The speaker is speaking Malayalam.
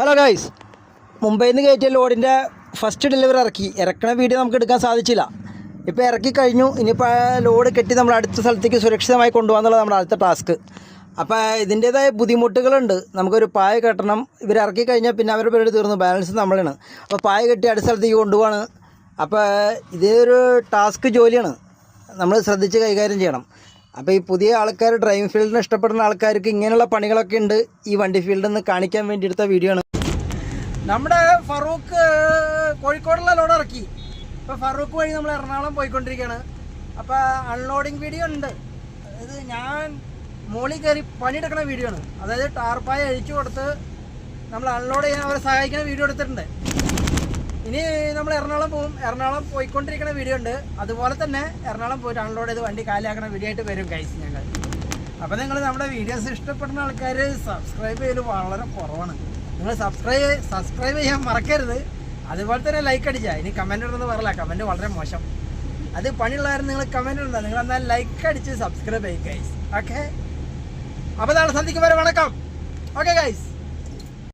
ഹലോ ഗൈസ്, മുംബൈയിൽ നിന്ന് കയറ്റിയ ലോഡിൻ്റെ ഫസ്റ്റ് ഡെലിവറി ഇറക്കണ വീഡിയോ നമുക്ക് എടുക്കാൻ സാധിച്ചില്ല. ഇപ്പോൾ ഇറക്കി കഴിഞ്ഞു. ഇനിയിപ്പോൾ ലോഡ് കെട്ടി നമ്മൾ അടുത്ത സ്ഥലത്തേക്ക് സുരക്ഷിതമായി കൊണ്ടുപോകാന്നുള്ളത് നമ്മുടെ അടുത്ത ടാസ്ക്. അപ്പോൾ ഇതിൻ്റേതായ ബുദ്ധിമുട്ടുകളുണ്ട്. നമുക്കൊരു പായ കെട്ടണം. ഇവരിറക്കി കഴിഞ്ഞാൽ പിന്നെ അവരുടെ പേര് തീർന്നു, ബാലൻസ് നമ്മളാണ്. അപ്പോൾ പായ കെട്ടി അടുത്ത സ്ഥലത്തേക്ക് കൊണ്ടുപോവാണ്. അപ്പോൾ ഇതൊരു ടാസ്ക് ജോലിയാണ്, നമ്മൾ ശ്രദ്ധിച്ച് കൈകാര്യം ചെയ്യണം. അപ്പോൾ ഈ പുതിയ ആൾക്കാർ, ഡ്രൈവിംഗ് ഫീൽഡിന് ഇഷ്ടപ്പെടുന്ന ആൾക്കാർക്ക് ഇങ്ങനെയുള്ള പണികളൊക്കെ ഉണ്ട്. ഈ വണ്ടി ഫീൽഡിൽ നിന്ന് കാണിക്കാൻ വേണ്ടി എടുത്ത വീഡിയോ ആണ്. നമ്മുടെ ഫറൂഖ് കോഴിക്കോടുള്ള ലോഡ് ഇറക്കി. ഇപ്പോൾ ഫറൂഖ് വഴി നമ്മൾ എറണാകുളം പോയിക്കൊണ്ടിരിക്കുകയാണ്. അപ്പോൾ അൺലോഡിങ് വീഡിയോ ഉണ്ട്. ഇത് ഞാൻ മോളിൽ കയറി പണിയെടുക്കുന്ന വീഡിയോ ആണ്. അതായത് ടാർപ്പായ അഴിച്ചു കൊടുത്ത് നമ്മൾ അൺലോഡ് ചെയ്യാൻ അവരെ സഹായിക്കുന്ന വീഡിയോ എടുത്തിട്ടുണ്ട്. ഇനി നമ്മൾ എറണാകുളം പോകും. എറണാകുളം പോയിക്കൊണ്ടിരിക്കുന്ന വീഡിയോ ഉണ്ട്. അതുപോലെ തന്നെ എറണാകുളം പോയിട്ട് അൺലോഡ് ചെയ്ത് വണ്ടി കാലിയാക്കുന്ന വീഡിയോ ആയിട്ട് വരും ഗൈസ് ഞങ്ങൾ. അപ്പോൾ നിങ്ങൾ നമ്മുടെ വീഡിയോസ് ഇഷ്ടപ്പെടുന്ന ആൾക്കാർ സബ്സ്ക്രൈബ് ചെയ്യൽ വളരെ കുറവാണ്. നിങ്ങൾ സബ്സ്ക്രൈബ് ചെയ്യാൻ മറക്കരുത്. അതുപോലെ തന്നെ ലൈക്ക് അടിച്ചാൽ. ഇനി കമൻറ്റ് ഇടുന്നത് പറയില്ല, കമൻറ്റ് വളരെ മോശം. അത് പണിയുള്ളവരും നിങ്ങൾ കമൻറ്റ് ഇടുന്നത്. നിങ്ങൾ എന്നാൽ ലൈക്ക് അടിച്ച് സബ്സ്ക്രൈബ് ചെയ്യും ഗൈസ്. ഓക്കെ, അപ്പോൾ നാളെ സന്ധിക്കും വരെ വണക്കം. Okay guys.